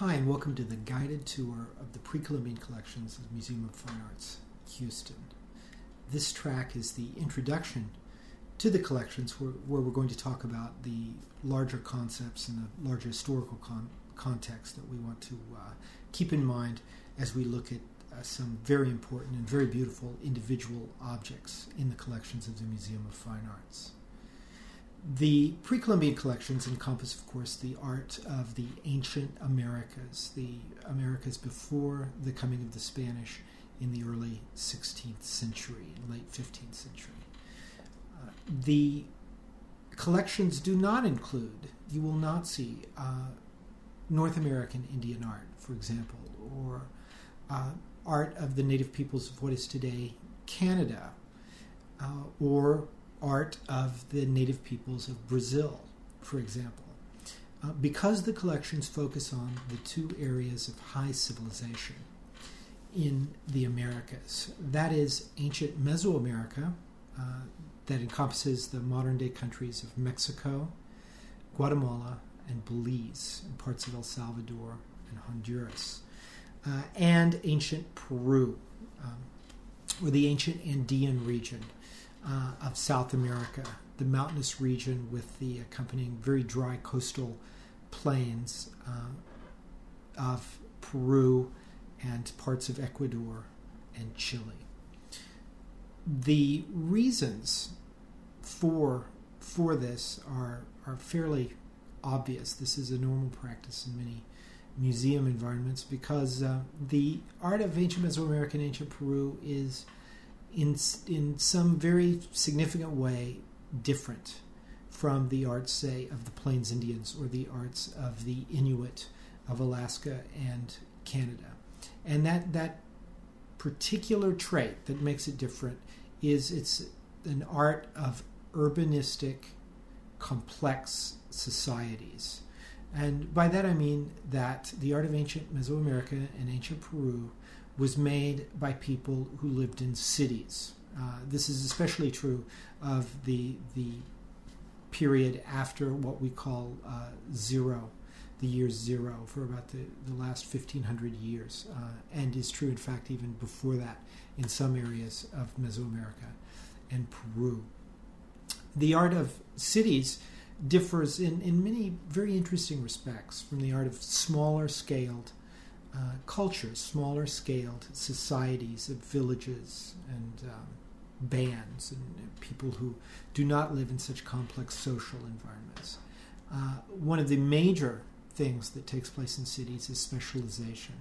Hi, and welcome to the guided tour of the pre-Columbian collections of the Museum of Fine Arts, Houston. This track is the introduction to the collections where we're going to talk about the larger concepts and the larger historical context that we want to keep in mind as we look at some very important and very beautiful individual objects in the collections of the Museum of Fine Arts. The pre-Columbian collections encompass, of course, the art of the ancient Americas, the Americas before the coming of the Spanish in the early 16th century, late 15th century. The collections do not include, you will not see, North American Indian art, for example, or art of the native peoples of what is today Canada, or art of the native peoples of Brazil, for example, because the collections focus on the two areas of high civilization in the Americas. That is ancient Mesoamerica, that encompasses the modern-day countries of Mexico, Guatemala, and Belize, and parts of El Salvador and Honduras, and ancient Peru, or the ancient Andean region of South America, the mountainous region with the accompanying very dry coastal plains of Peru and parts of Ecuador and Chile. The reasons for this are fairly obvious. This is a normal practice in many museum environments because the art of ancient Mesoamerica and ancient Peru is in some very significant way different from the arts, say, of the Plains Indians or the arts of the Inuit of Alaska and Canada. And that particular trait that makes it different is it's an art of urbanistic, complex societies. And by that I mean that the art of ancient Mesoamerica and ancient Peru was made by people who lived in cities. This is especially true of the period after what we call zero, the year zero, for about the last 1,500 years, and is true, in fact, even before that in some areas of Mesoamerica and Peru. The art of cities differs in many very interesting respects from the art of smaller-scaled cultures, smaller-scaled societies of villages and bands and people who do not live in such complex social environments. One of the major things that takes place in cities is specialization.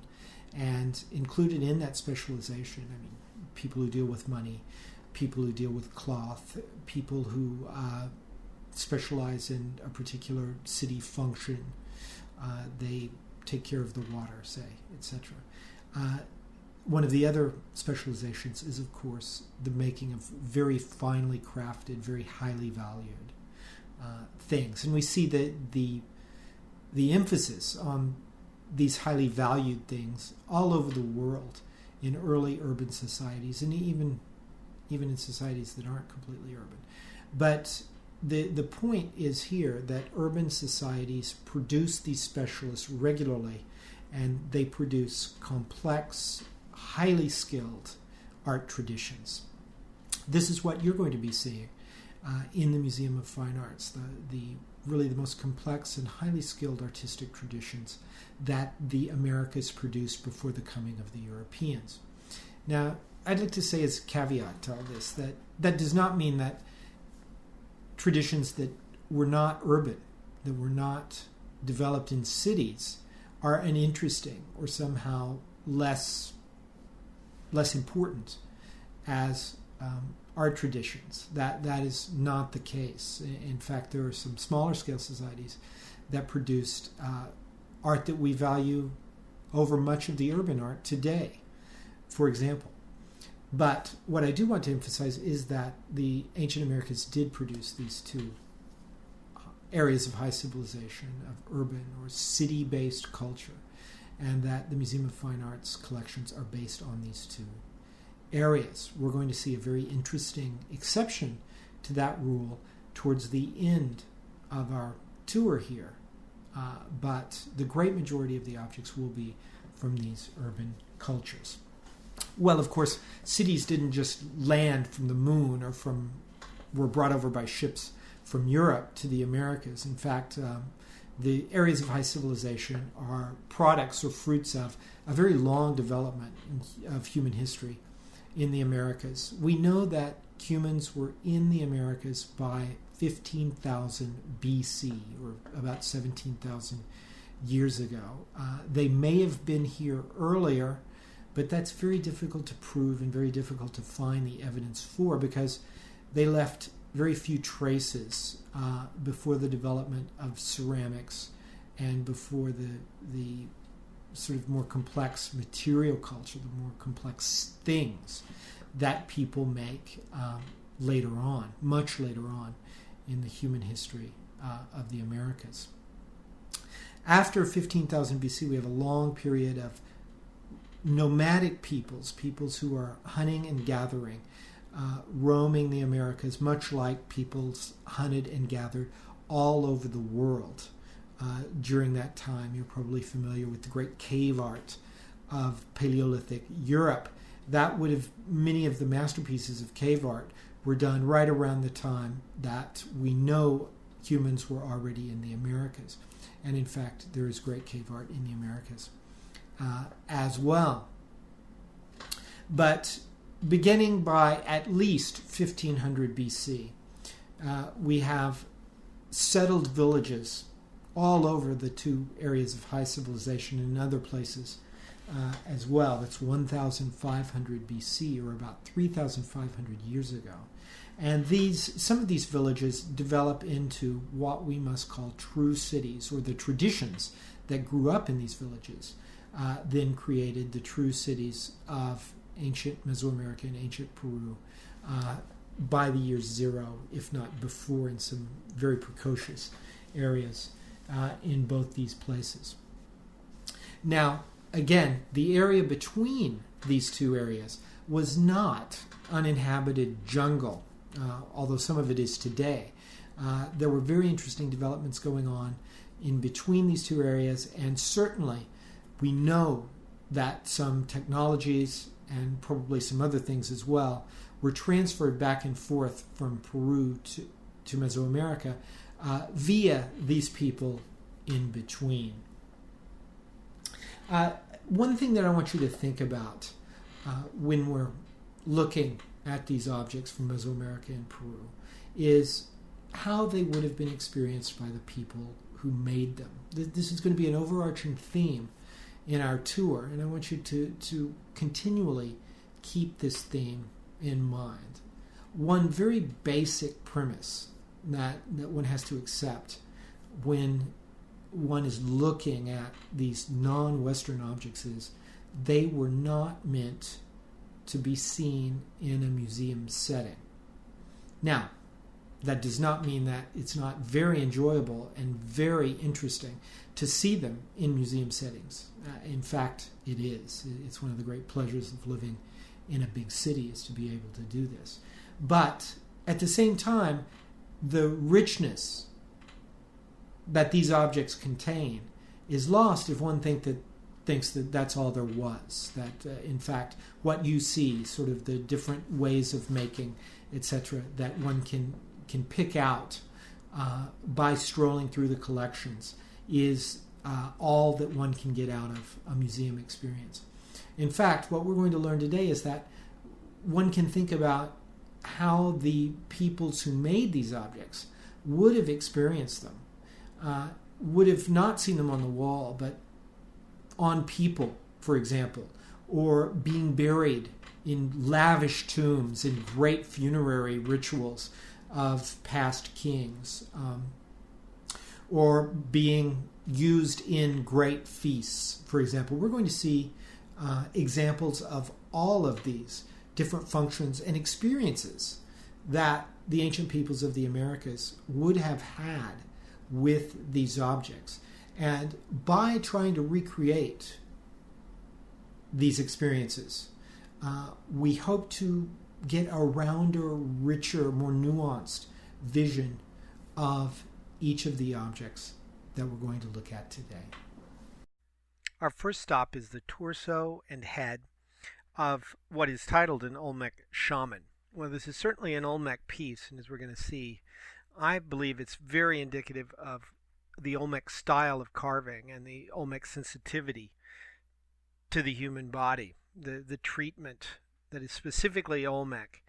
And included in that specialization, I mean, people who deal with money, people who deal with cloth, people who specialize in a particular city function. They take care of the water, say, etc. One of the other specializations is, of course, the making of very finely crafted, very highly valued things. And we see that the emphasis on these highly valued things all over the world in early urban societies, and even in societies that aren't completely urban. But the point is here that urban societies produce these specialists regularly, and they produce complex, highly skilled art traditions. This is what you're going to be seeing in the Museum of Fine Arts, really the most complex and highly skilled artistic traditions that the Americas produced before the coming of the Europeans. Now, I'd like to say as a caveat to all this that does not mean that traditions that were not urban, that were not developed in cities, are uninteresting or somehow less important as art traditions. That is not the case. In fact, there are some smaller scale societies that produced art that we value over much of the urban art today, for example. But what I do want to emphasize is that the ancient Americas did produce these two areas of high civilization, of urban or city-based culture, and that the Museum of Fine Arts collections are based on these two areas. We're going to see a very interesting exception to that rule towards the end of our tour here but the great majority of the objects will be from these urban cultures. Well, of course, cities didn't just land from the moon or were brought over by ships from Europe to the Americas. In fact, the areas of high civilization are products or fruits of a very long development of human history in the Americas. We know that humans were in the Americas by 15,000 BC, or about 17,000 years ago. They may have been here earlier, but that's very difficult to prove and very difficult to find the evidence for, because they left very few traces before the development of ceramics and before the sort of more complex material culture, the more complex things that people make later on, much later on in the human history of the Americas. After 15,000 BC, we have a long period of nomadic peoples who are hunting and gathering, roaming the Americas, much like peoples hunted and gathered all over the world. During that time, you're probably familiar with the great cave art of Paleolithic Europe. Many of the masterpieces of cave art were done right around the time that we know humans were already in the Americas. And in fact, there is great cave art in the Americas as well. But beginning by at least 1500 BC, we have settled villages all over the two areas of high civilization and in other places as well. That's 1500 BC, or about 3,500 years ago. And some of these villages develop into what we must call true cities, or the traditions that grew up in these villages then created the true cities of ancient Mesoamerica and ancient Peru by the year zero, if not before, in some very precocious areas in both these places. Now, again, the area between these two areas was not uninhabited jungle, although some of it is today. There were very interesting developments going on in between these two areas, and certainly we know that some technologies and probably some other things as well were transferred back and forth from Peru to Mesoamerica via these people in between. One thing that I want you to think about when we're looking at these objects from Mesoamerica and Peru is how they would have been experienced by the people who made them. This is going to be an overarching theme in our tour, and I want you to continually keep this theme in mind. One very basic premise that one has to accept when one is looking at these non-Western objects is they were not meant to be seen in a museum setting. Now, that does not mean that it's not very enjoyable and very interesting to see them in museum settings. In fact, it is. It's one of the great pleasures of living in a big city, is to be able to do this. But at the same time, the richness that these objects contain is lost if one thinks that that's all there was. That, in fact, what you see, sort of the different ways of making, etc., that one can pick out by strolling through the collections is all that one can get out of a museum experience. In fact, what we're going to learn today is that one can think about how the peoples who made these objects would have experienced them, would have not seen them on the wall, but on people, for example, or being buried in lavish tombs, in great funerary rituals of past kings, or being used in great feasts, for example. We're going to see examples of all of these different functions and experiences that the ancient peoples of the Americas would have had with these objects. And by trying to recreate these experiences, we hope to get a rounder, richer, more nuanced vision of each of the objects that we're going to look at today. Our first stop is the torso and head of what is titled an Olmec shaman. Well, this is certainly an Olmec piece, and as we're going to see, I believe it's very indicative of the Olmec style of carving and the Olmec sensitivity to the human body, the treatment that is specifically Olmec.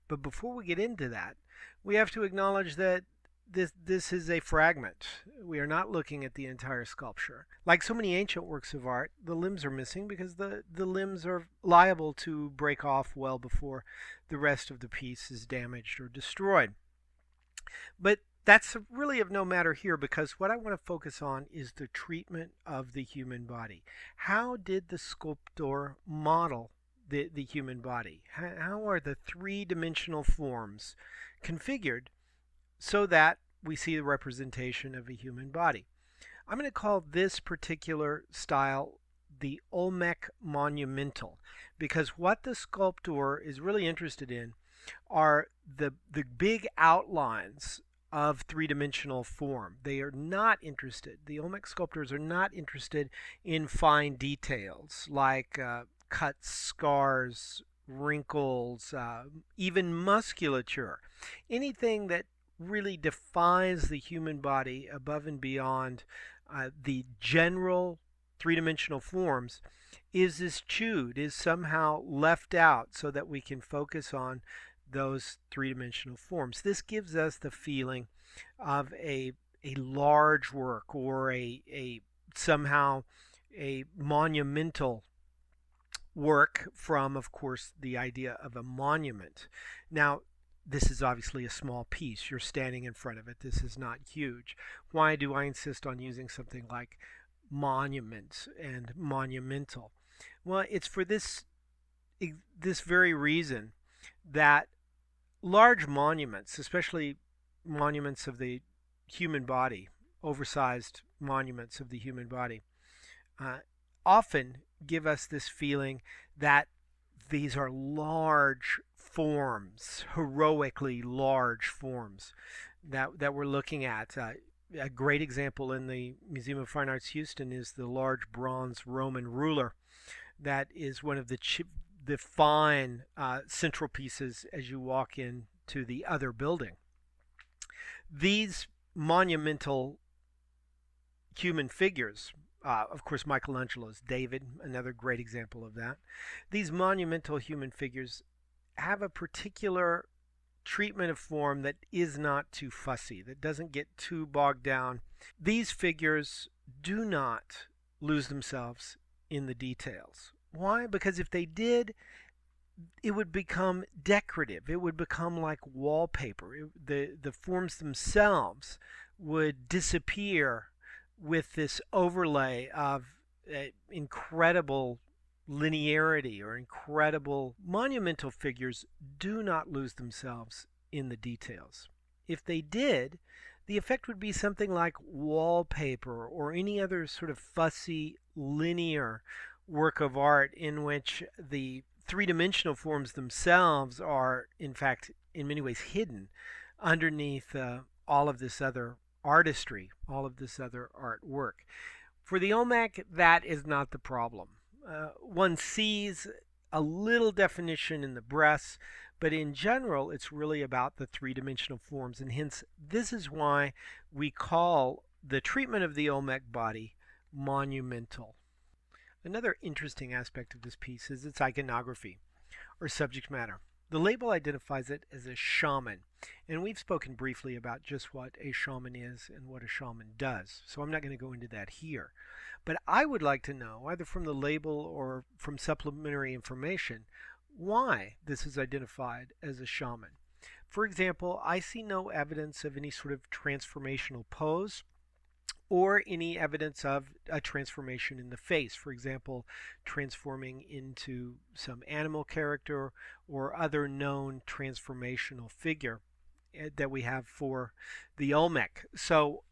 But before we get into that, we have to acknowledge that this is a fragment. We are not looking at the entire sculpture. Like so many ancient works of art, the limbs are missing because the limbs are liable to break off well before the rest of the piece is damaged or destroyed. But that's really of no matter here, because what I want to focus on is the treatment of the human body. How did the sculptor model the human body? How are the three-dimensional forms configured so that we see the representation of a human body? I'm going to call this particular style the Olmec monumental, because what the sculptor is really interested in are the big outlines of three-dimensional form. They are not interested, the Olmec sculptors are not interested in fine details like cuts, scars, wrinkles, even musculature. Anything that really defines the human body above and beyond the general three-dimensional forms is eschewed, is somehow left out so that we can focus on those three-dimensional forms. This gives us the feeling of a large work, or somehow a monumental work from, of course, the idea of a monument. Now, this is obviously a small piece. You're standing in front of it. This is not huge. Why do I insist on using something like monument and monumental? Well, it's for this very reason that large monuments, especially monuments of the human body, oversized monuments of the human body, often give us this feeling that these are large forms, heroically large forms that we're looking at. A great example in the Museum of Fine Arts Houston is the large bronze Roman ruler that is one of the fine central pieces as you walk into the other building. These monumental human figures, of course Michelangelo's David, another great example of that. These monumental human figures have a particular treatment of form that is not too fussy, that doesn't get too bogged down. These figures do not lose themselves in the details. Why? Because if they did, it would become decorative. It would become like wallpaper. The forms themselves would disappear with this overlay of incredible linearity or incredible. Monumental figures do not lose themselves in the details. If they did, the effect would be something like wallpaper or any other sort of fussy linear work of art in which the three-dimensional forms themselves are, in fact, in many ways hidden underneath all of this other artistry, all of this other artwork. For the Olmec, that is not the problem. One sees a little definition in the breasts, but in general, it's really about the three-dimensional forms, and hence this is why we call the treatment of the Olmec body monumental. Another interesting aspect of this piece is its iconography, or subject matter. The label identifies it as a shaman, and we've spoken briefly about just what a shaman is and what a shaman does, so I'm not going to go into that here. But I would like to know, either from the label or from supplementary information, why this is identified as a shaman. For example, I see no evidence of any sort of transformational pose or any evidence of a transformation in the face. For example, transforming into some animal character or other known transformational figure that we have for the Olmec. So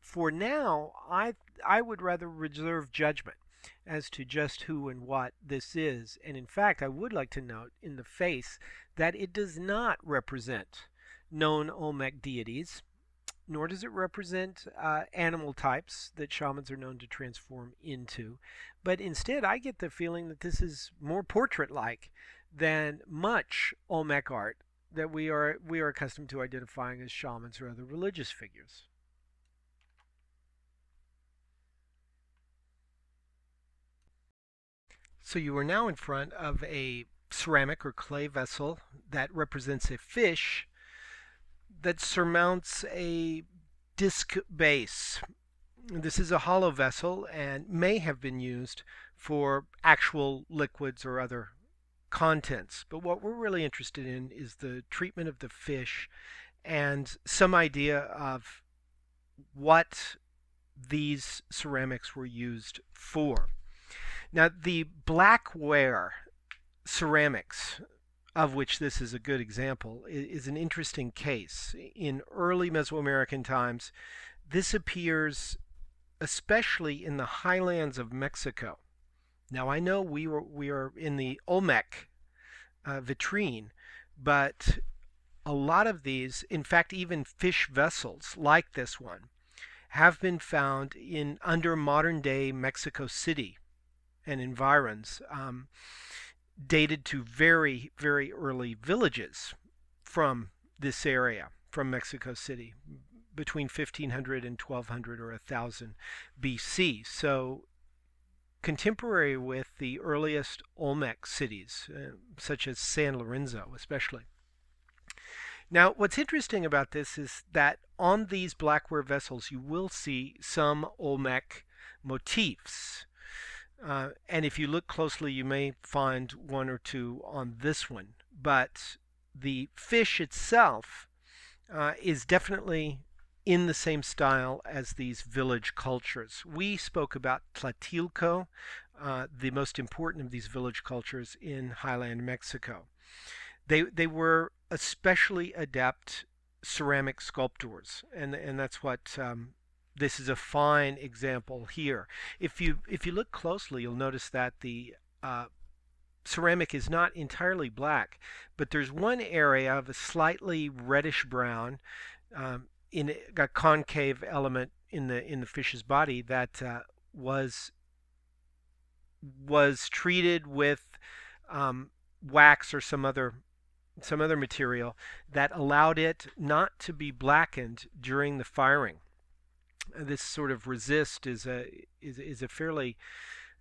for now, I would rather reserve judgment as to just who and what this is. And in fact, I would like to note in the face that it does not represent known Olmec deities. nor does it represent animal types that shamans are known to transform into. But instead, I get the feeling that this is more portrait-like than much Olmec art that we are accustomed to identifying as shamans or other religious figures. So you are now in front of a ceramic or clay vessel that represents a fish that surmounts a disc base. This is a hollow vessel and may have been used for actual liquids or other contents. But what we're really interested in is the treatment of the fish and some idea of what these ceramics were used for. Now, the blackware ceramics, of which this is a good example, is an interesting case. In early Mesoamerican times, this appears especially in the highlands of Mexico. Now, I know we are in the Olmec vitrine, but a lot of these, in fact, even fish vessels like this one, have been found in under modern day Mexico City and environs, dated to very, very early villages from this area, from Mexico City, between 1500 and 1200 or 1000 BC. So contemporary with the earliest Olmec cities, such as San Lorenzo especially. Now, what's interesting about this is that on these blackware vessels you will see some Olmec motifs. And if you look closely, you may find one or two on this one. But the fish itself is definitely in the same style as these village cultures. We spoke about Tlatilco, the most important of these village cultures in highland Mexico. They were especially adept ceramic sculptors, and that's what this is a fine example here. If you look closely, you'll notice that the ceramic is not entirely black, but there's one area of a slightly reddish brown in a concave element in the fish's body that was treated with wax or some other material that allowed it not to be blackened during the firing. This sort of resist is a fairly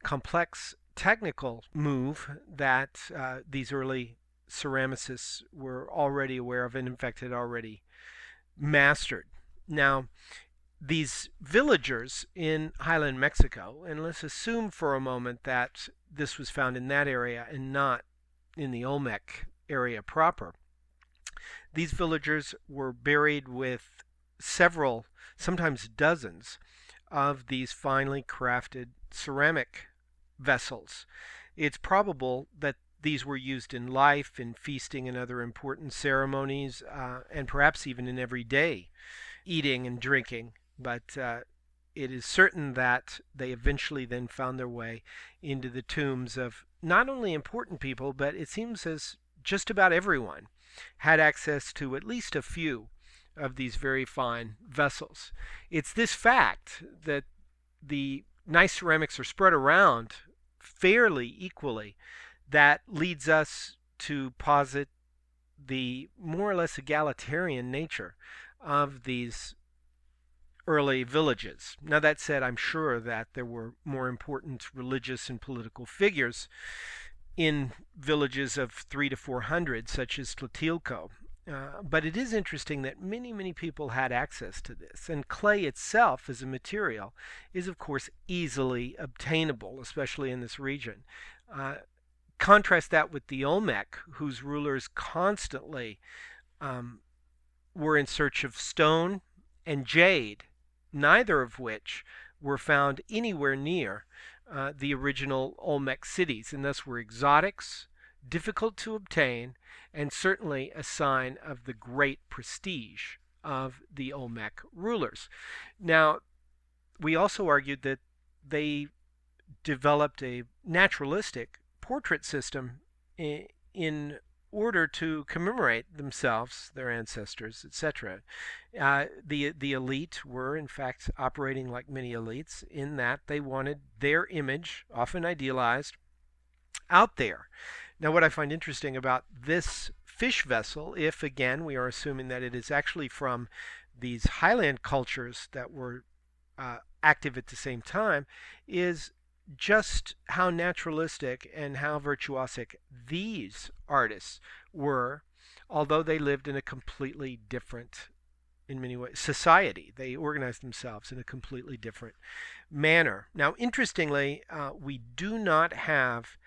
complex technical move that these early ceramicists were already aware of and in fact had already mastered. Now, these villagers in highland Mexico, and let's assume for a moment that this was found in that area and not in the Olmec area proper, these villagers were buried with several, sometimes dozens, of these finely crafted ceramic vessels. It's probable that these were used in life, in feasting and other important ceremonies, and perhaps even in everyday eating and drinking. But it is certain that they eventually then found their way into the tombs of not only important people, but it seems as just about everyone had access to at least a few of these very fine vessels. It's this fact that the nice ceramics are spread around fairly equally that leads us to posit the more or less egalitarian nature of these early villages. Now, that said, I'm sure that there were more important religious and political figures in villages of 300 to 400, such as Tlatilco. But it is interesting that many people had access to this. And clay itself as a material is, of course, easily obtainable, especially in this region. Contrast that with the Olmec, whose rulers constantly were in search of stone and jade, neither of which were found anywhere near the original Olmec cities, and thus were exotics, difficult to obtain, and certainly a sign of the great prestige of the Olmec rulers. Now, we also argued that they developed a naturalistic portrait system in order to commemorate themselves, their ancestors, etc. The elite were, in fact, operating like many elites in that they wanted their image, often idealized, out there. Now, what I find interesting about this fish vessel, if again we are assuming that it is actually from these highland cultures that were active at the same time, is just how naturalistic and how virtuosic these artists were, although they lived in a completely different, in many ways, society. They organized themselves in a completely different manner. Now, interestingly, we do not have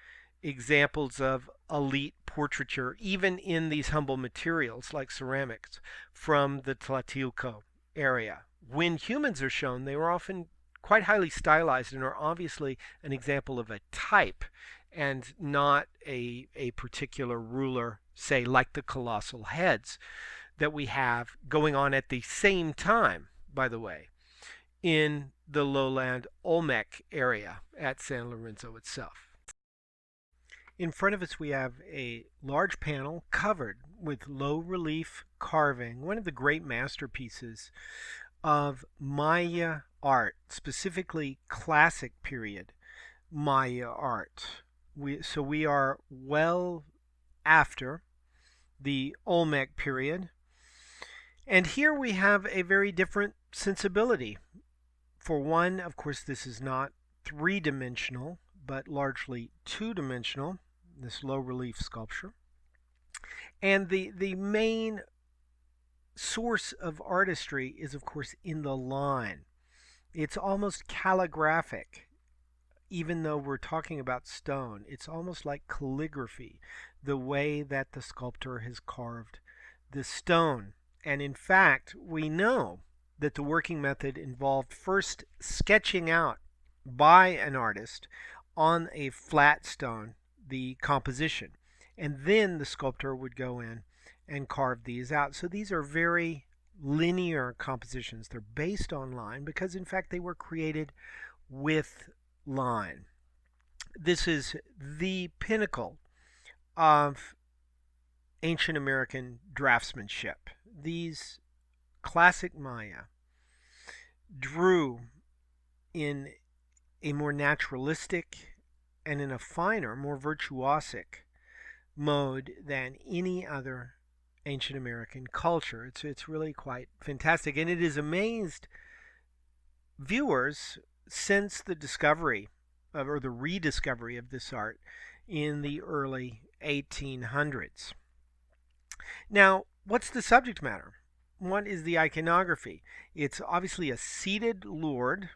examples of elite portraiture, even in these humble materials like ceramics, from the Tlatelolco area. When humans are shown, they were often quite highly stylized and are obviously an example of a type and not a particular ruler, say, like the colossal heads that we have going on at the same time, by the way, in the lowland Olmec area at San Lorenzo itself. In front of us we have a large panel covered with low relief carving, one of the great masterpieces of Maya art, specifically classic period Maya art. So we are well after the Olmec period. And here we have a very different sensibility. For one, of course, this is not three-dimensional, but largely two-dimensional, this low relief sculpture. And the main source of artistry is, of course, in the line. It's almost calligraphic, even though we're talking about stone. It's almost like calligraphy, the way that the sculptor has carved the stone. And in fact, we know that the working method involved first sketching out by an artist on a flat stone the composition, and then the sculptor would go in and carve these out. So these are very linear compositions. They're based on line because in fact they were created with line. This is the pinnacle of ancient American draftsmanship. These classic Maya drew in a more naturalistic and in a finer, more virtuosic mode than any other ancient American culture. It's really quite fantastic, and it has amazed viewers since the discovery of, or the rediscovery of this art in the early 1800s. Now, what's the subject matter? What is the iconography? It's obviously a seated Lord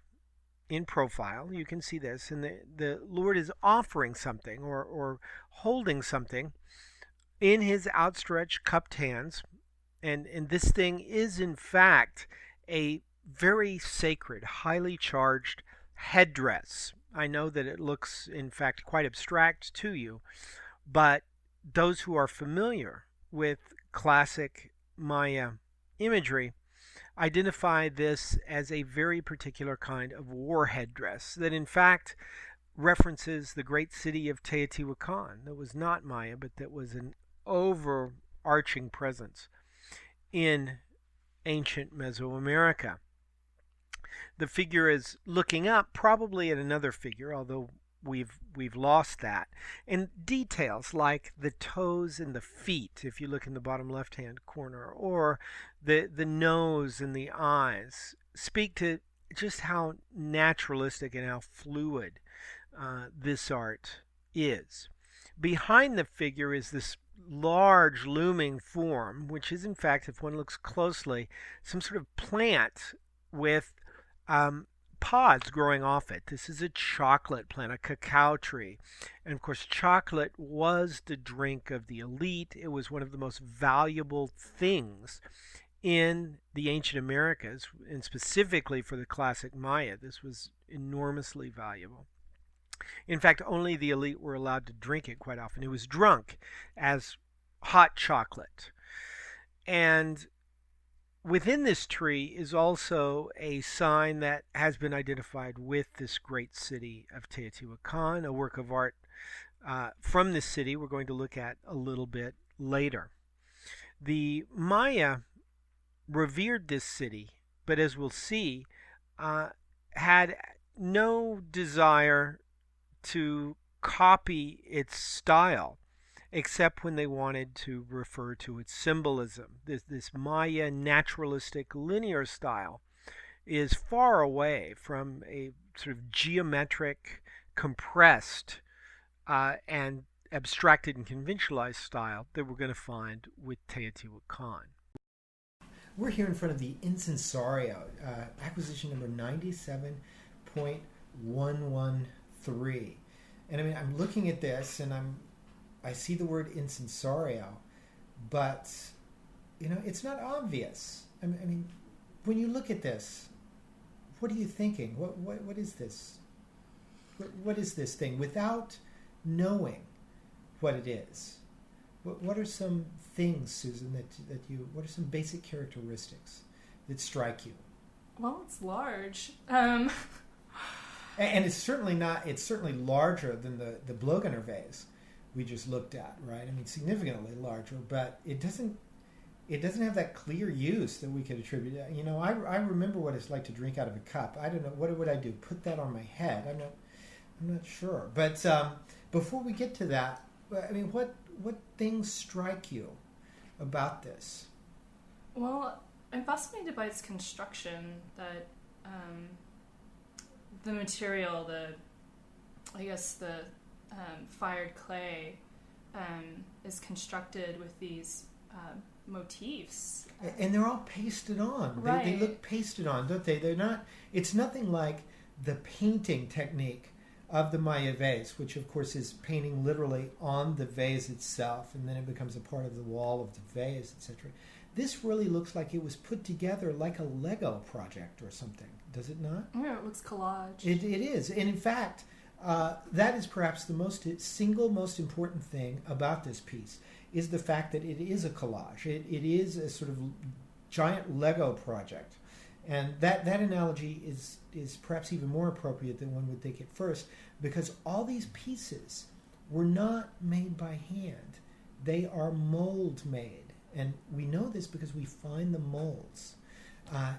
in profile. You can see this, and the Lord is offering something or holding something in his outstretched cupped hands, and this thing is in fact a very sacred, highly charged headdress. I know that it looks in fact quite abstract to you, but those who are familiar with classic Maya imagery identify this as a very particular kind of war headdress that in fact references the great city of Teotihuacan that was not Maya, but that was an overarching presence in ancient Mesoamerica. The figure is looking up, probably at another figure, although we've lost that. And details like the toes and the feet, if you look in the bottom left-hand corner, or the nose and the eyes, speak to just how naturalistic and how fluid this art is. Behind the figure is this large looming form, which is in fact, if one looks closely, some sort of plant with pods growing off it. This is a chocolate plant, a cacao tree. And of course, chocolate was the drink of the elite. It was one of the most valuable things in the ancient Americas, and specifically for the classic Maya. This was enormously valuable. In fact, only the elite were allowed to drink it quite often. It was drunk as hot chocolate. And within this tree is also a sign that has been identified with this great city of Teotihuacan, a work of art from this city we're going to look at a little bit later. The Maya revered this city, but as we'll see, had no desire to copy its style, except when they wanted to refer to its symbolism. This Maya naturalistic linear style is far away from a sort of geometric, compressed, and abstracted and conventionalized style that we're going to find with Teotihuacan. We're here in front of the incensario, acquisition number 97.113. And I mean, I'm looking at this and I see the word incensario, but, it's not obvious. I mean, when you look at this, what are you thinking? What is this? What is this thing? Without knowing what it is, what are some things, Susan, what are some basic characteristics that strike you? Well, it's large. And it's certainly larger than the Blögener vase we just looked at, right? I mean, significantly larger, but it doesn't have that clear use that we could attribute. I remember what it's like to drink out of a cup. I don't know, what would I do? Put that on my head? I'm not sure. But before we get to that, I mean, what things strike you about this? Well, I'm fascinated by its construction, that the material, the fired clay is constructed with these motifs. And they're all pasted on. Right. They look pasted on, don't they? They're not. It's nothing like the painting technique of the Maya vase, which of course is painting literally on the vase itself, and then it becomes a part of the wall of the vase, etc. This really looks like it was put together like a Lego project or something, does it not? Yeah, it looks collage. It is. And in fact, that is perhaps the single most important thing about this piece, is the fact that it is a collage. It is a sort of giant Lego project. And that analogy is perhaps even more appropriate than one would think at first, because all these pieces were not made by hand. They are mold made. And we know this because we find the molds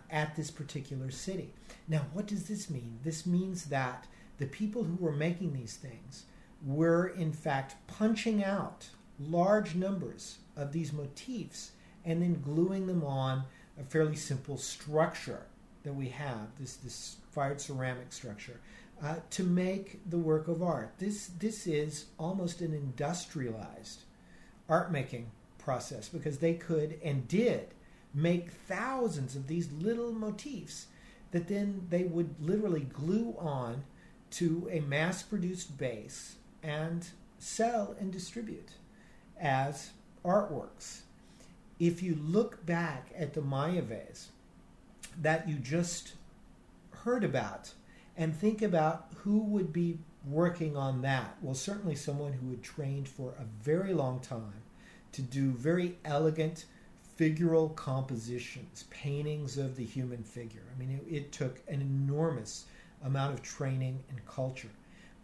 at this particular city. Now, what does this mean? This means that the people who were making these things were, in fact, punching out large numbers of these motifs and then gluing them on a fairly simple structure that we have, this fired ceramic structure, to make the work of art. This is almost an industrialized art-making process, because they could and did make thousands of these little motifs that then they would literally glue on to a mass-produced base and sell and distribute as artworks. If you look back at the Maya vase that you just heard about and think about who would be working on that, well, certainly someone who had trained for a very long time to do very elegant figural compositions, paintings of the human figure. I mean, it took an enormous amount of training and culture.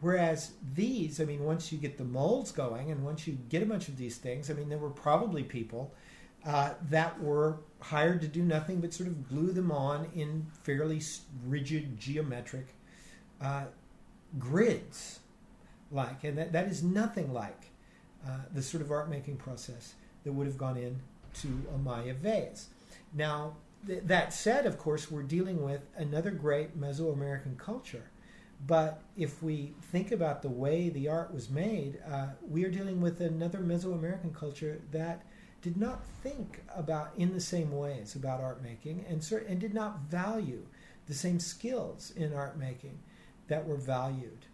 Whereas these, I mean, once you get the molds going and once you get a bunch of these things, I mean, there were probably people that were hired to do nothing but sort of glue them on in fairly rigid geometric grids. And that is nothing like the sort of art-making process that would have gone into a Maya vase. Now, that said, of course, we're dealing with another great Mesoamerican culture. But if we think about the way the art was made, we are dealing with another Mesoamerican culture that did not think about in the same ways about art making, and did not value the same skills in art making that were valued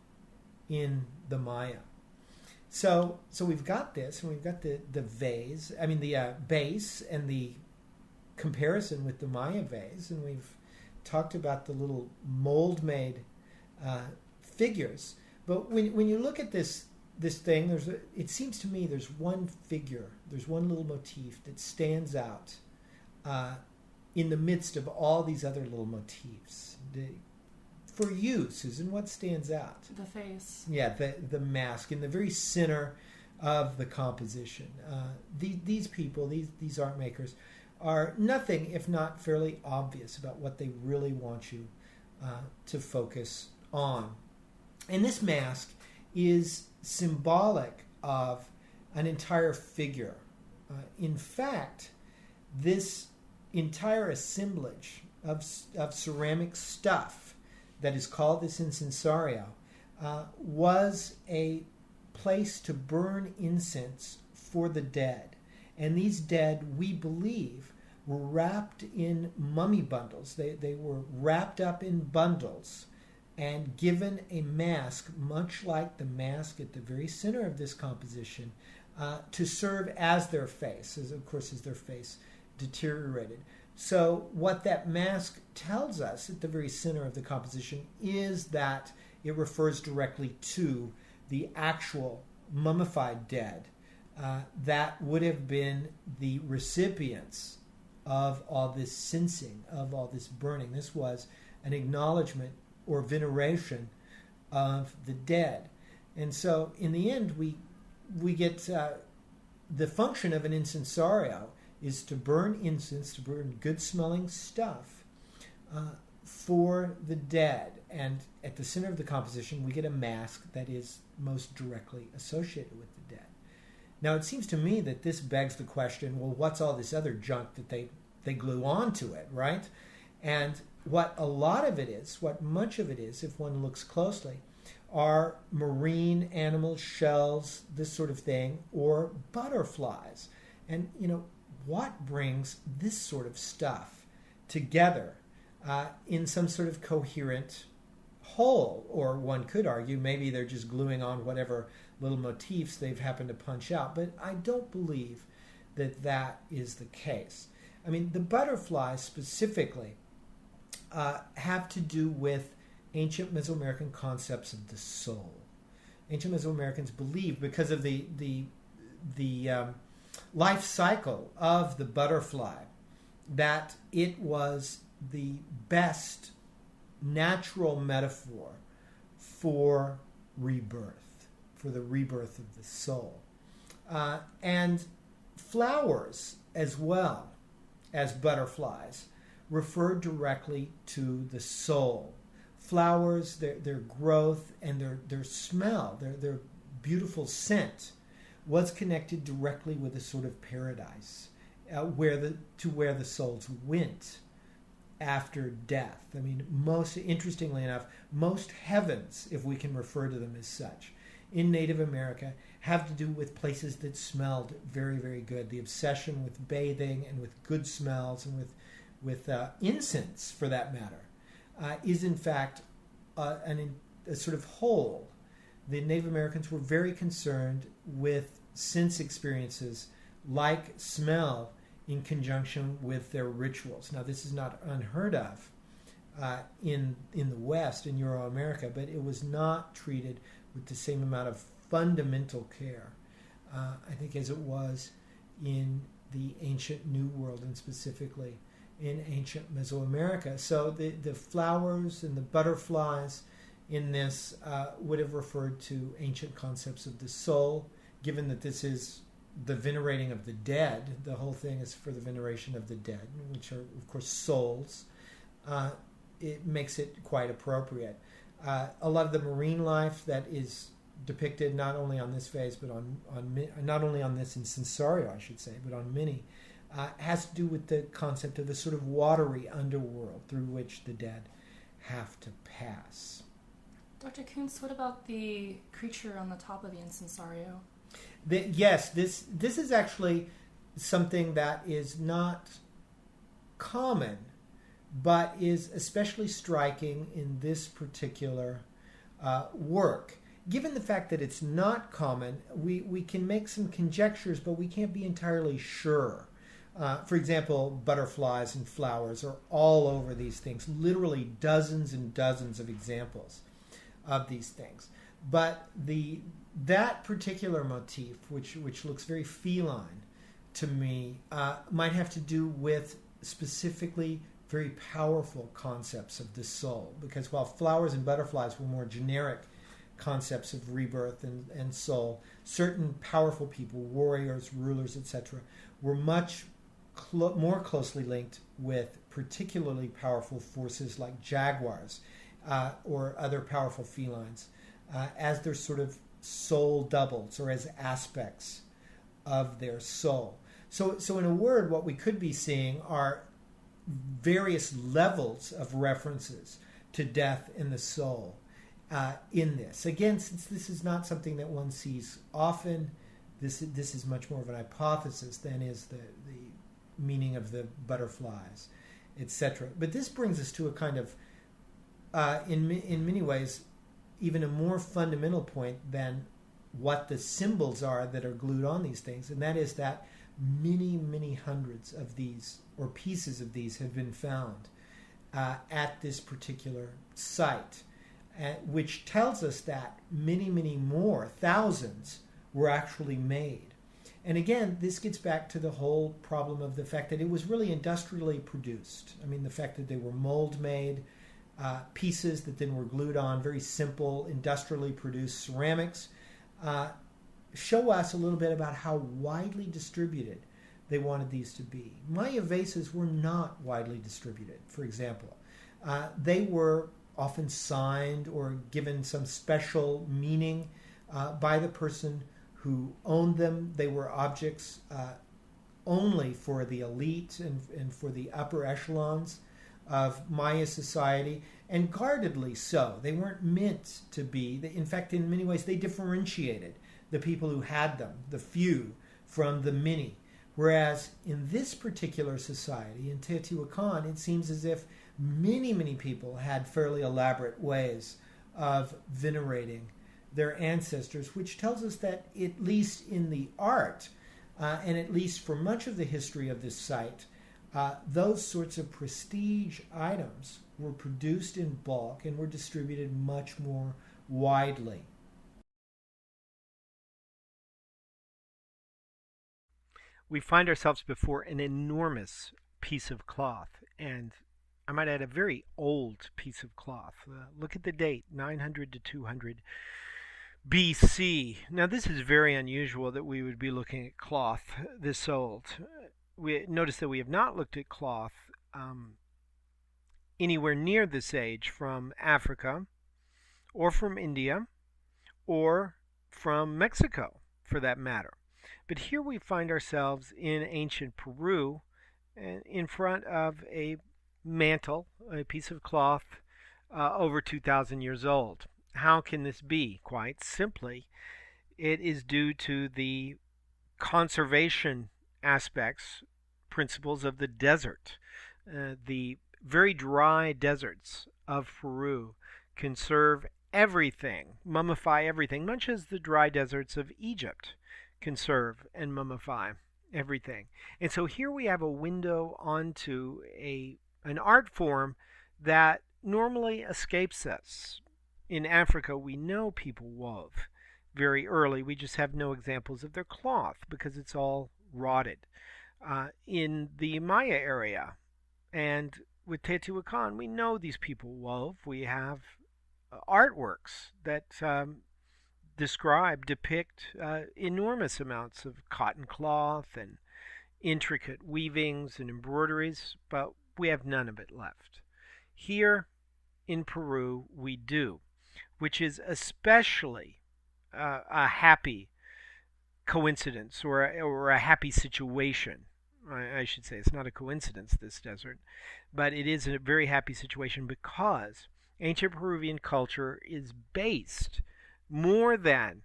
in the Maya. So we've got this, and we've got the vase, the base and the comparison with the Maya vase, and we've talked about the little mold-made figures. But when you look at this thing, it seems to me there's one figure, there's one little motif that stands out in the midst of all these other little motifs. For you, Susan, what stands out? The face. Yeah, the mask in the very center of the composition. These people, these art makers, are nothing if not fairly obvious about what they really want you to focus on. And this mask is symbolic of an entire figure. In fact, this entire assemblage of ceramic stuff that is called this incensario was a place to burn incense for the dead. And these dead, we believe, were wrapped in mummy bundles. They were wrapped up in bundles and given a mask, much like the mask at the very center of this composition, to serve as their face, as their face deteriorated. So what that mask tells us at the very center of the composition is that it refers directly to the actual mummified dead that would have been the recipients of all this censing, of all this burning. This was an acknowledgement or veneration of the dead. And so in the end, we get the function of an incensario is to burn incense, to burn good-smelling stuff for the dead. And at the center of the composition, we get a mask that is most directly associated with the dead. Now, it seems to me that this begs the question, well, what's all this other junk that they glue onto it, right? And what a lot of it is, what much of it is, if one looks closely, are marine animals, shells, this sort of thing, or butterflies. And, what brings this sort of stuff together in some sort of coherent whole? Or one could argue maybe they're just gluing on whatever little motifs they've happened to punch out. But I don't believe that that is the case. I mean, the butterflies specifically have to do with ancient Mesoamerican concepts of the soul. Ancient Mesoamericans believed, because of the life cycle of the butterfly, that it was the best natural metaphor for rebirth, for the rebirth of the soul. And flowers, as well as butterflies, refer directly to the soul. Flowers, their growth and their smell, their beautiful scent, was connected directly with a sort of paradise, where the souls went after death. I mean, interestingly enough, most heavens, if we can refer to them as such, in Native America have to do with places that smelled very, very good. The obsession with bathing and with good smells and with incense, for that matter, is in fact a sort of whole. The Native Americans were very concerned with sense experiences like smell in conjunction with their rituals. Now, this is not unheard of in the West, in Euro-America, but it was not treated with the same amount of fundamental care, I think, as it was in the ancient New World, and specifically in ancient Mesoamerica. So the flowers and the butterflies in this would have referred to ancient concepts of the soul, given that this is the venerating of the dead. The whole thing is for the veneration of the dead, which are, of course, souls. It makes it quite appropriate. A lot of the marine life that is depicted not only on this phase, but not only on this incensario, I should say, but on many, has to do with the concept of the sort of watery underworld through which the dead have to pass. Dr. Kuntz, what about the creature on the top of the incensario? Yes, this is actually something that is not common, but is especially striking in this particular work. Given the fact that it's not common, we can make some conjectures, but we can't be entirely sure. For example, butterflies and flowers are all over these things, literally dozens and dozens of examples of these things. But that particular motif, which looks very feline to me, might have to do with specifically very powerful concepts of the soul. Because while flowers and butterflies were more generic concepts of rebirth and soul. Certain powerful people, warriors, rulers, etc., were much more closely linked with particularly powerful forces like jaguars or other powerful felines as their sort of soul doubles or as aspects of their soul. So in a word, what we could be seeing are various levels of references to death in the soul in this. Again, since this is not something that one sees often, this is much more of an hypothesis than is the meaning of the butterflies, etc. But this brings us to a kind of, in many ways, even a more fundamental point than what the symbols are that are glued on these things, and that is that many, many hundreds of these, or pieces of these, have been found at this particular site, which tells us that many, many more, thousands, were actually made. And again, this gets back to the whole problem of the fact that it was really industrially produced. I mean, the fact that they were mold-made pieces that then were glued on, very simple, industrially produced ceramics, show us a little bit about how widely distributed they wanted these to be. Maya vases were not widely distributed, for example. They were often signed or given some special meaning by the person who owned them. They were objects only for the elite and for the upper echelons of Maya society, and guardedly so. They weren't meant to be. In fact, in many ways, they differentiated the people who had them, the few, from the many. Whereas in this particular society, in Teotihuacan, it seems as if many, many people had fairly elaborate ways of venerating their ancestors, which tells us that, at least in the art, and at least for much of the history of this site, those sorts of prestige items were produced in bulk and were distributed much more widely. We find ourselves before an enormous piece of cloth, and I might add a very old piece of cloth. Look at the date, 900 to 200 BC. Now, this is very unusual that we would be looking at cloth this old. We notice that we have not looked at cloth anywhere near this age from Africa or from India or from Mexico, for that matter. But here we find ourselves in ancient Peru in front of a mantle, a piece of cloth over 2,000 years old. How can this be? Quite simply, it is due to the conservation aspects, principles of the desert. The very dry deserts of Peru conserve everything, mummify everything, much as the dry deserts of Egypt conserve and mummify everything. And so here we have a window onto an art form that normally escapes us. In Africa, we know people wove very early. We just have no examples of their cloth because it's all rotted. In the Maya area and with Teotihuacan, we know these people wove. We have artworks that depict enormous amounts of cotton cloth and intricate weavings and embroideries, but we have none of it left. Here in Peru, we do, which is especially a happy coincidence or a happy situation. I should say it's not a coincidence, this desert, but it is a very happy situation because ancient Peruvian culture is based more than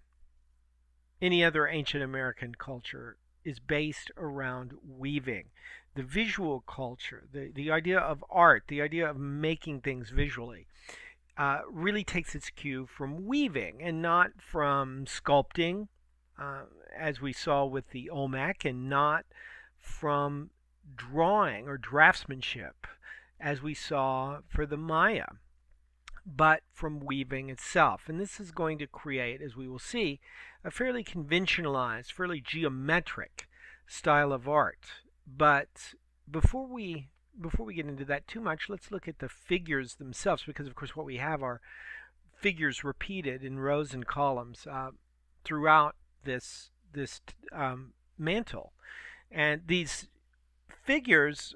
any other ancient American culture is based around weaving. The visual culture, the idea of art, the idea of making things visually, really takes its cue from weaving and not from sculpting, as we saw with the Olmec, and not from drawing or draftsmanship, as we saw for the Maya, but from weaving itself. And this is going to create, as we will see, a fairly conventionalized, fairly geometric style of art. But before we get into that too much, let's look at the figures themselves, because of course what we have are figures repeated in rows and columns throughout this mantle. And these figures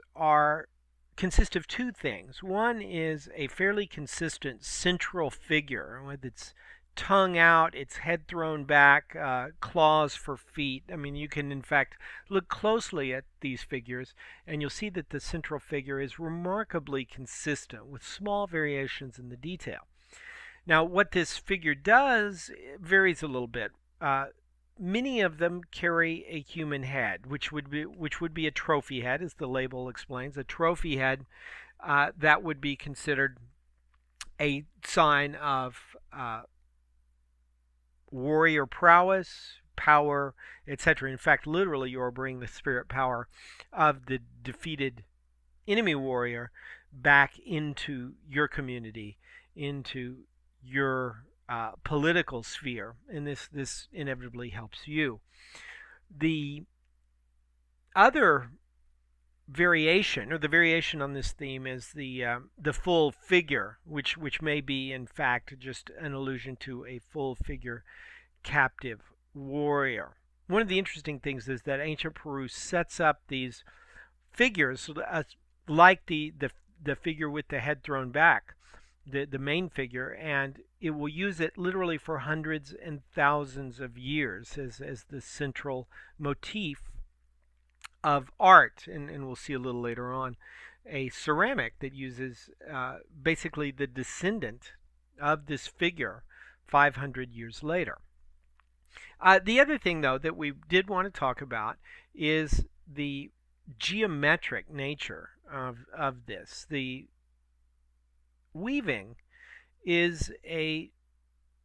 consist of two things. One is a fairly consistent central figure with its tongue out, its head thrown back, claws for feet. I mean, you can in fact look closely at these figures and you'll see that the central figure is remarkably consistent with small variations in the detail. Now, what this figure does varies a little bit. Many of them carry a human head, which would be a trophy head, as the label explains. A trophy head that would be considered a sign of warrior prowess, power, etc. In fact, literally, you are bringing the spirit power of the defeated enemy warrior back into your community, into your political sphere, and this inevitably helps you. The other variation, or the variation on this theme, is the full figure, which may be in fact just an allusion to a full figure captive warrior. One of the interesting things is that ancient Peru sets up these figures like the figure with the head thrown back, the main figure, and it will use it literally for hundreds and thousands of years as the central motif of art, and we'll see a little later on a ceramic that uses basically the descendant of this figure 500 years later. The other thing, though, that we did want to talk about is the geometric nature of this. The weaving is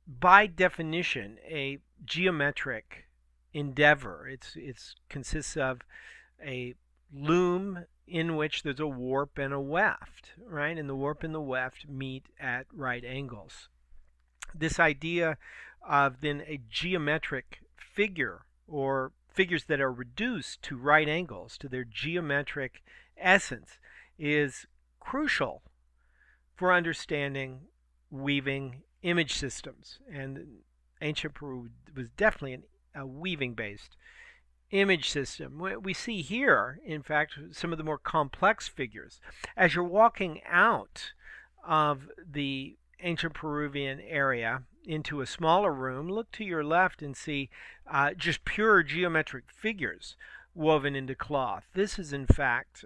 by definition a geometric endeavor. It consists of a loom in which there's a warp and a weft, right? And the warp and the weft meet at right angles. This idea of then a geometric figure, or figures that are reduced to right angles, to their geometric essence, is crucial for understanding weaving image systems. And ancient Peru was definitely a weaving-based image system. We see here, in fact, some of the more complex figures. As you're walking out of the ancient Peruvian area into a smaller room, look to your left and see just pure geometric figures woven into cloth. This is, in fact,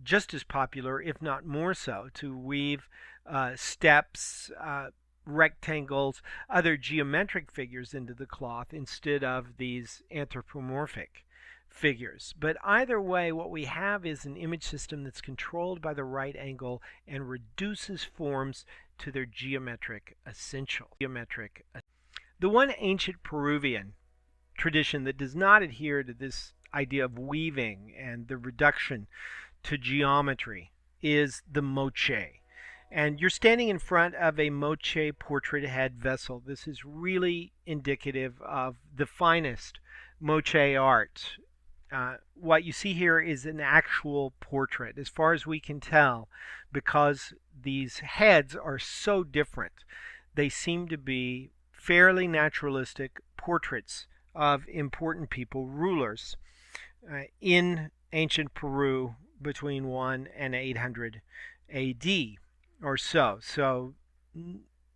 just as popular, if not more so, to weave steps, rectangles, other geometric figures into the cloth instead of these anthropomorphic figures. But either way, what we have is an image system that's controlled by the right angle and reduces forms to their geometric essential. The one ancient Peruvian tradition that does not adhere to this idea of weaving and the reduction to geometry is the moche. And you're standing in front of a moche portrait head vessel. This is really indicative of the finest moche art. What you see here is an actual portrait, as far as we can tell, because these heads are so different. They seem to be fairly naturalistic portraits of important people, rulers, in ancient Peru between 1 and 800 AD or so. So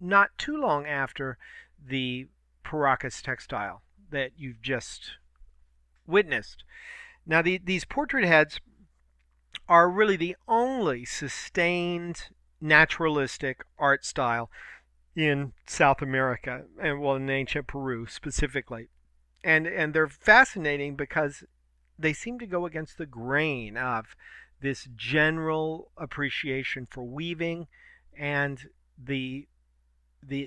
not too long after the Paracas textile that you've just witnessed. Now these portrait heads are really the only sustained naturalistic art style in South America, and well, in ancient Peru specifically. And they're fascinating because they seem to go against the grain of this general appreciation for weaving and the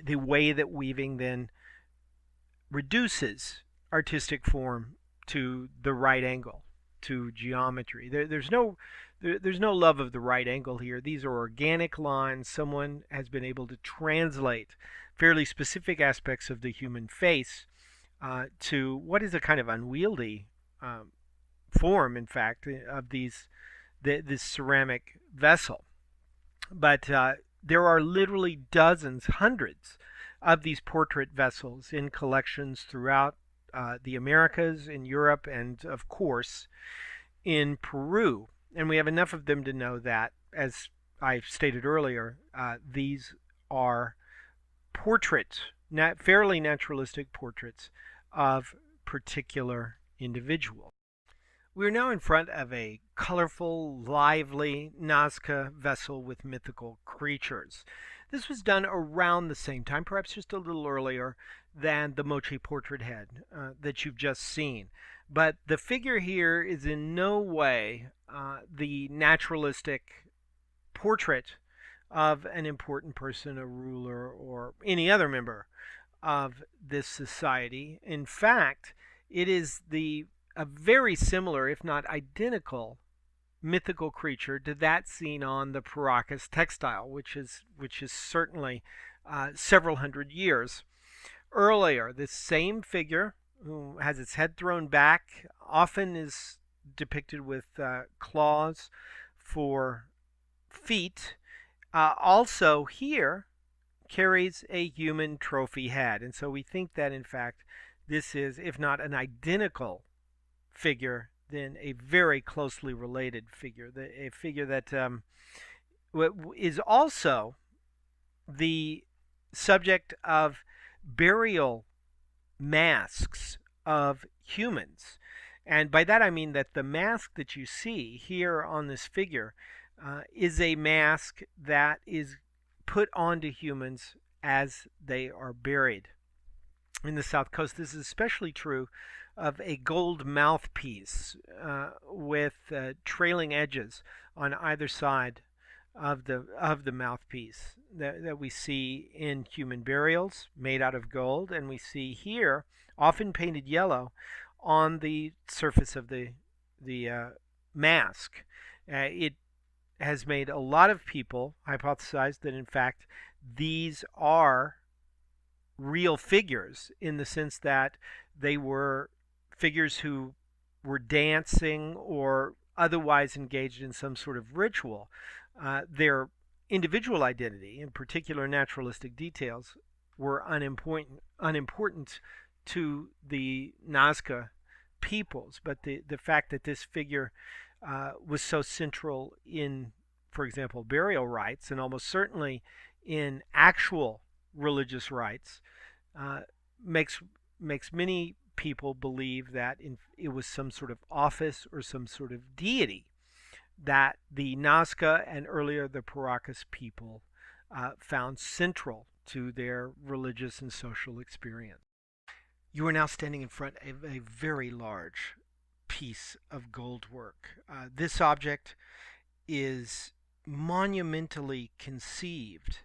way that weaving then reduces artistic form to the right angle, to geometry. There's no love of the right angle here. These are organic lines. Someone has been able to translate fairly specific aspects of the human face to what is a kind of unwieldy form, in fact, of this ceramic vessel. But there are literally dozens, hundreds of these portrait vessels in collections throughout the Americas, in Europe, and of course in Peru. And we have enough of them to know that, as I stated earlier, these are portraits, fairly naturalistic portraits of particular individuals. We're now in front of a colorful, lively Nazca vessel with mythical creatures. This was done around the same time, perhaps just a little earlier, than the Moche portrait head that you've just seen. But the figure here is in no way the naturalistic portrait of an important person, a ruler, or any other member of this society. In fact, it is a very similar, if not identical, mythical creature to that seen on the Paracas textile, which is certainly several hundred years earlier. This same figure, who has its head thrown back, often is depicted with claws for feet. Also here carries a human trophy head, and so we think that in fact this is, if not an identical figure, then a very closely related figure, a figure that is also the subject of burial masks of humans. And by that I mean that the mask that you see here on this figure is a mask that is put onto humans as they are buried. In the South Coast, this is especially true of a gold mouthpiece with trailing edges on either side of the mouthpiece that we see in human burials made out of gold, and we see here, often painted yellow, on the surface of the mask. It has made a lot of people hypothesize that in fact these are real figures, in the sense that they were figures who were dancing or otherwise engaged in some sort of ritual. Their individual identity, in particular naturalistic details, were unimportant to the Nazca peoples, but the fact that this figure was so central in, for example, burial rites, and almost certainly in actual religious rites, makes many people believe that it was some sort of office or some sort of deity that the Nazca and earlier the Paracas people found central to their religious and social experience. You are now standing in front of a very large piece of gold work. This object is monumentally conceived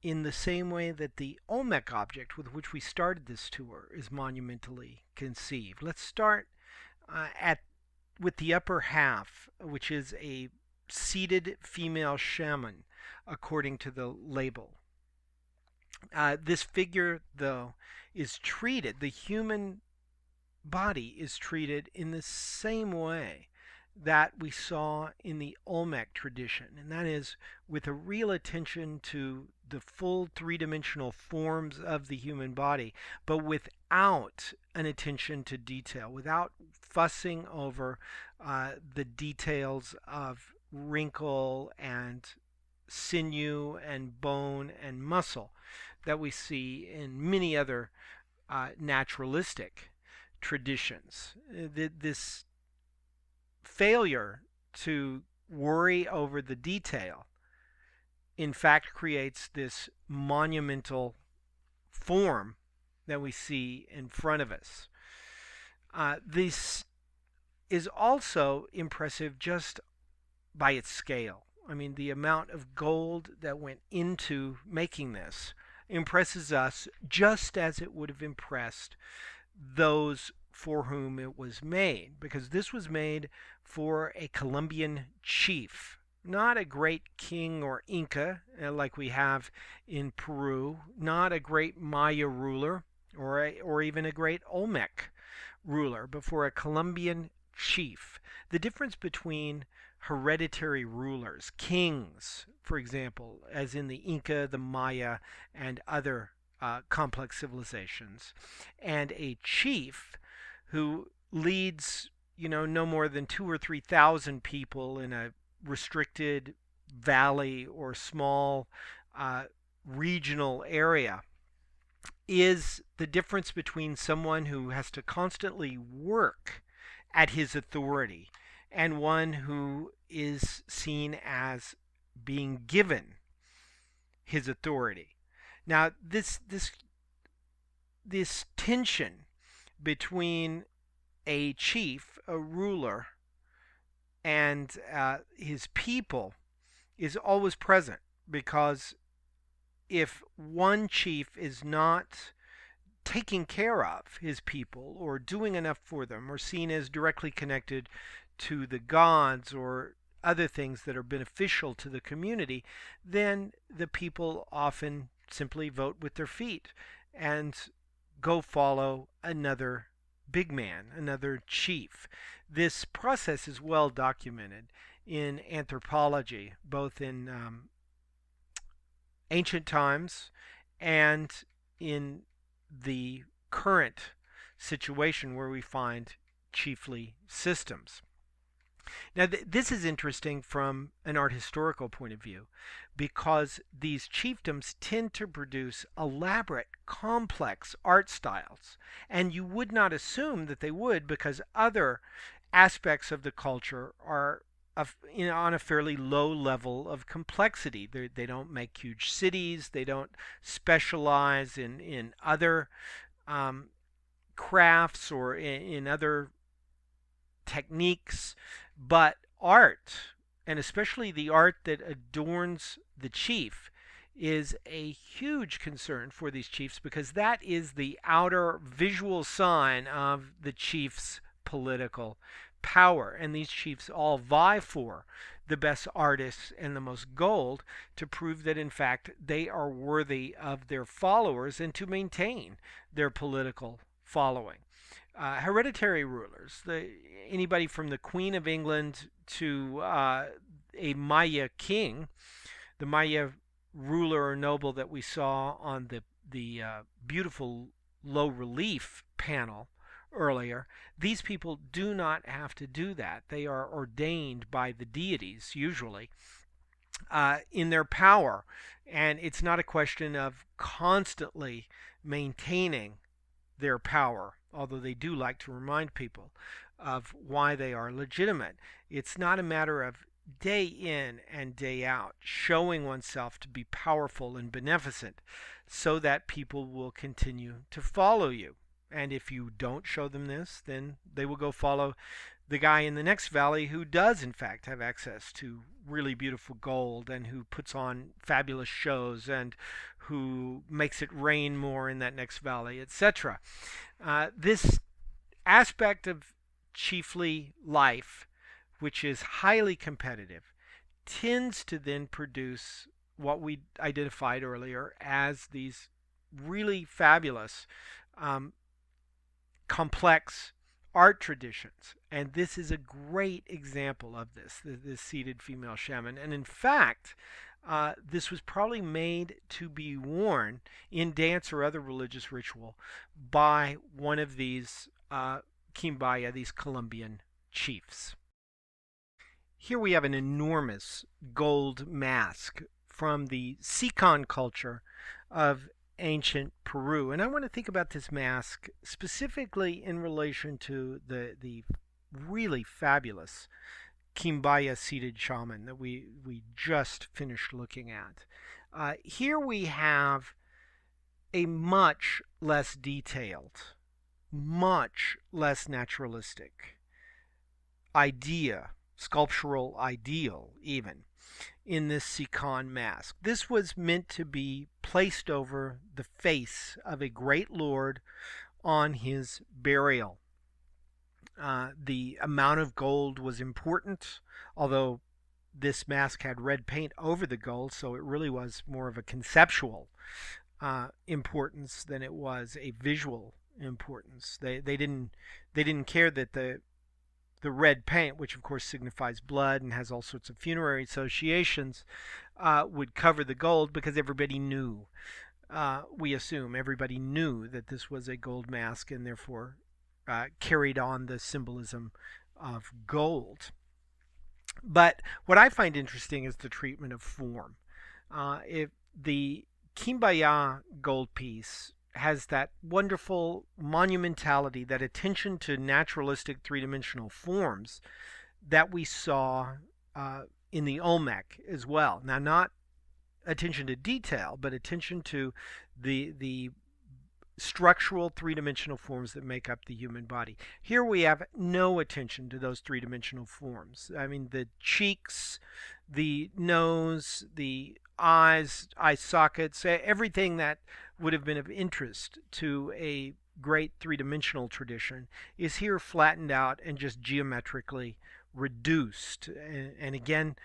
in the same way that the Olmec object with which we started this tour is monumentally conceived. Let's start with the upper half, which is a seated female shaman, according to the label. This figure, though, is treated, the human body is treated in the same way that we saw in the Olmec tradition, and that is with a real attention to the full three-dimensional forms of the human body, but without an attention to detail, without fussing over the details of wrinkle and sinew and bone and muscle that we see in many other naturalistic traditions. This failure to worry over the detail, in fact, creates this monumental form that we see in front of us. This is also impressive just by its scale. I mean, the amount of gold that went into making this impresses us just as it would have impressed those for whom it was made, because this was made for a Columbian chief, not a great king or Inca like we have in Peru, not a great Maya ruler or even a great Olmec ruler, but for a Columbian chief. The difference between hereditary rulers, kings, for example, as in the Inca, the Maya, and other complex civilizations, and a chief who leads, no more than 2 or 3 thousand people in a restricted valley or small regional area, is the difference between someone who has to constantly work at his authority and one who is seen as being given his authority. Now, this tension between a chief, a ruler, and his people is always present, because if one chief is not taking care of his people or doing enough for them or seen as directly connected to the gods or other things that are beneficial to the community, then the people often simply vote with their feet and go follow another big man, another chief. This process is well documented in anthropology, both in ancient times and in the current situation where we find chiefly systems. Now, this is interesting from an art historical point of view, because these chiefdoms tend to produce elaborate, complex art styles, and you would not assume that they would, because other aspects of the culture are on a fairly low level of complexity. They don't make huge cities. They don't specialize in other crafts or in other techniques. But art, and especially the art that adorns the chief, is a huge concern for these chiefs, because that is the outer visual sign of the chief's political power. And these chiefs all vie for the best artists and the most gold to prove that, in fact, they are worthy of their followers and to maintain their political following. Hereditary rulers, anybody from the Queen of England to a Maya king, the Maya ruler or noble that we saw on the beautiful low relief panel earlier, these people do not have to do that. They are ordained by the deities, usually, in their power. And it's not a question of constantly maintaining their power, although they do like to remind people of why they are legitimate. It's not a matter of day in and day out showing oneself to be powerful and beneficent so that people will continue to follow you. And if you don't show them this, then they will go follow the guy in the next valley who does in fact have access to really beautiful gold and who puts on fabulous shows and who makes it rain more in that next valley, etc. This aspect of chiefly life, which is highly competitive, tends to then produce what we identified earlier as these really fabulous complex art traditions. And this is a great example of this seated female shaman. And in fact, this was probably made to be worn in dance or other religious ritual by one of these Quimbaya, these Columbian chiefs. Here we have an enormous gold mask from the Sican culture of ancient Peru. And I want to think about this mask specifically in relation to the really fabulous Quimbaya seated shaman that we just finished looking at. Here we have a much less detailed, much less naturalistic idea, sculptural ideal even, in this Sican mask. This was meant to be placed over the face of a great lord on his burial. The amount of gold was important, although this mask had red paint over the gold, so it really was more of a conceptual importance than it was a visual importance. They didn't care that the the red paint, which of course signifies blood and has all sorts of funerary associations, would cover the gold because everybody knew. We assume everybody knew that this was a gold mask and therefore carried on the symbolism of gold. But what I find interesting is the treatment of form. If the Kimbaya gold piece has that wonderful monumentality, that attention to naturalistic three-dimensional forms that we saw in the Olmec as well. Now, not attention to detail, but attention to the structural three-dimensional forms that make up the human body. Here we have no attention to those three-dimensional forms. I mean, the cheeks, the nose, the eyes, eye sockets, everything that would have been of interest to a great three-dimensional tradition is here flattened out and just geometrically reduced. And again,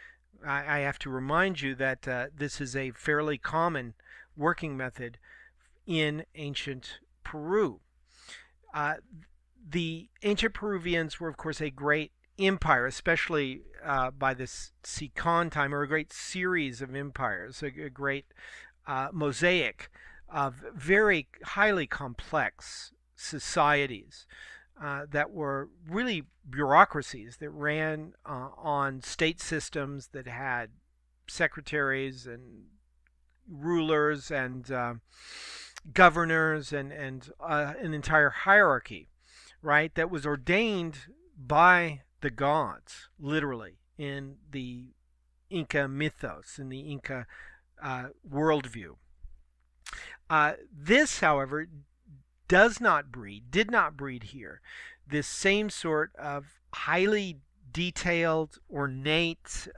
I have to remind you that this is a fairly common working method in ancient Peru. The ancient Peruvians were, of course, a great empire, especially by this Sican time, or a great series of empires, a great mosaic of very highly complex societies that were really bureaucracies that ran on state systems that had secretaries and rulers and governors and an entire hierarchy, right, that was ordained by the gods, literally, in the Inca mythos, in the Inca worldview. This, however, did not breed here this same sort of highly detailed, ornate,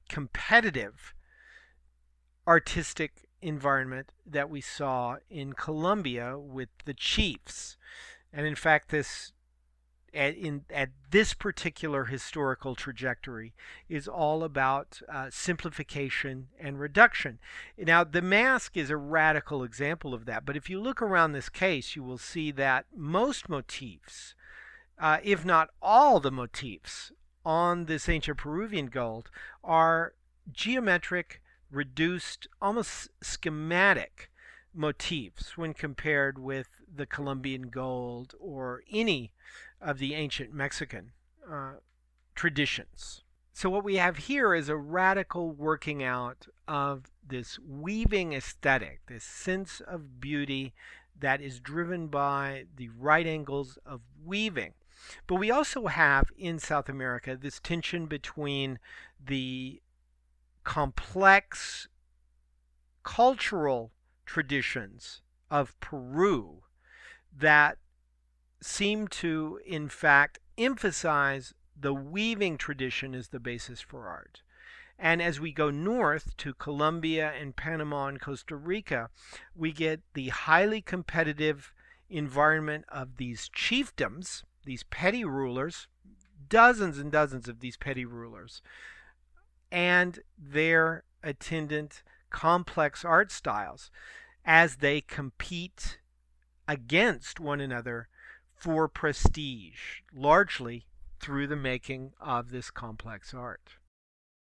competitive artistic environment that we saw in Colombia with the chiefs. And in fact, this at this particular historical trajectory is all about simplification and reduction. Now, the mask is a radical example of that, but if you look around this case, you will see that most motifs, if not all the motifs on this ancient Peruvian gold, are geometric, reduced, almost schematic motifs when compared with the Columbian gold or any of the ancient Mexican traditions. So what we have here is a radical working out of this weaving aesthetic, this sense of beauty that is driven by the right angles of weaving. But we also have in South America this tension between the complex cultural traditions of Peru that seem to, in fact, emphasize the weaving tradition as the basis for art. And as we go north to Colombia and Panama and Costa Rica, we get the highly competitive environment of these chiefdoms, these petty rulers, dozens and dozens of these petty rulers, and their attendant complex art styles as they compete against one another for prestige, largely through the making of this complex art.